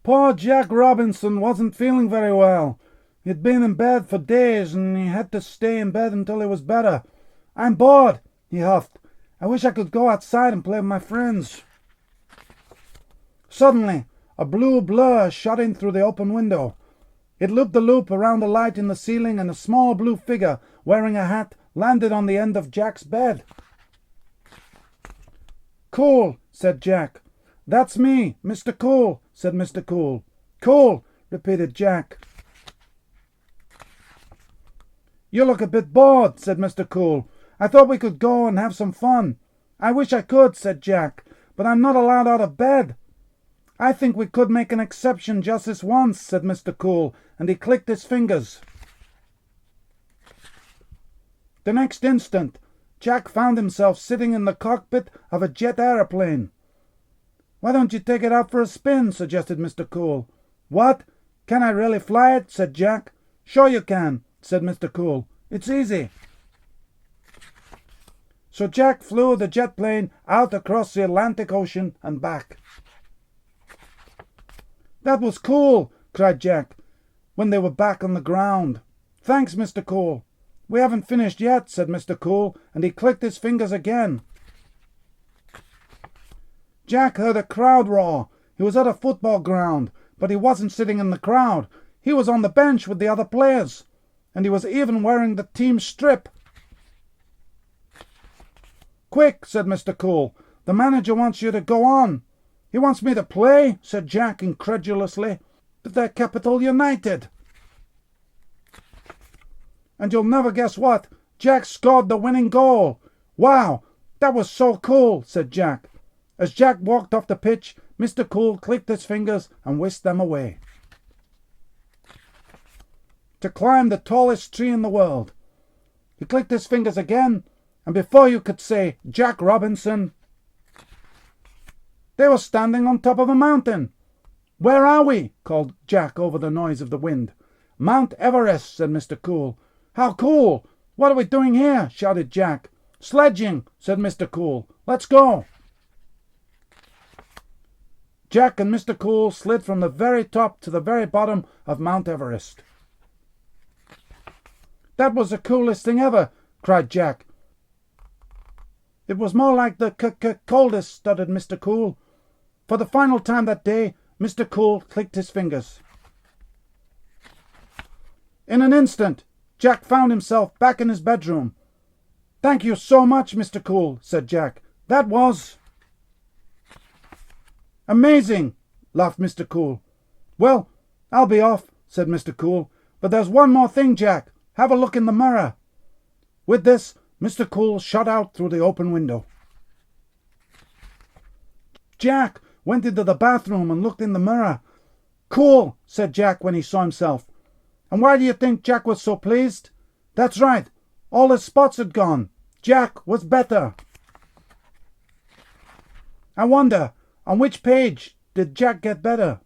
Poor Jack Robinson wasn't feeling very well. He'd been in bed for days, and he had to stay in bed until he was better. I'm bored, he huffed. I wish I could go outside and play with my friends. Suddenly, a blue blur shot in through the open window. It looped the loop around the light in the ceiling, and a small blue figure wearing a hat landed on the end of Jack's bed. Cool, said Jack. That's me, Mr. Cool, said Mr. Cool. Cool, repeated Jack. You look a bit bored, said Mr. Cool. I thought we could go and have some fun. I wish I could, said Jack, but I'm not allowed out of bed. I think we could make an exception just this once, said Mr. Cool, and he clicked his fingers. The next instant, Jack found himself sitting in the cockpit of a jet aeroplane. Why don't you take it out for a spin, suggested Mr. Cool. What? Can I really fly it, said Jack. Sure you can, said Mr. Cool. It's easy. So Jack flew the jet plane out across the Atlantic Ocean and back. That was cool, cried Jack, when they were back on the ground. Thanks, Mr. Cool. We haven't finished yet, said Mr. Cool, and he clicked his fingers again. Jack heard a crowd roar. He was at a football ground, but he wasn't sitting in the crowd. He was on the bench with the other players, and he was even wearing the team strip. Quick, said Mr. Cool. The manager wants you to go on. He wants me to play, said Jack incredulously. But they're Capital United. And you'll never guess what? Jack scored the winning goal. Wow, that was so cool, said Jack. As Jack walked off the pitch, Mr. Cool clicked his fingers and whisked them away. To climb the tallest tree in the world. He clicked his fingers again, and before you could say Jack Robinson, they were standing on top of a mountain. Where are we? Called Jack over the noise of the wind. Mount Everest, said Mr. Cool. How cool! What are we doing here? Shouted Jack. Sledging, said Mr. Cool. Let's go. Jack and Mr. Cool slid from the very top to the very bottom of Mount Everest. That was the coolest thing ever, cried Jack. It was more like the coldest, stuttered Mr. Cool. For the final time that day, Mr. Cool clicked his fingers. In an instant, Jack found himself back in his bedroom. Thank you so much, Mr. Cool, said Jack. That was amazing, laughed Mr. Cool. Well, I'll be off, said Mr. Cool. But there's one more thing, Jack. Have a look in the mirror. With this, Mr. Cool shot out through the open window. Jack went into the bathroom and looked in the mirror. Cool, said Jack when he saw himself. And why do you think Jack was so pleased? That's right, all his spots had gone. Jack was better. I wonder, on which page did Jack get better?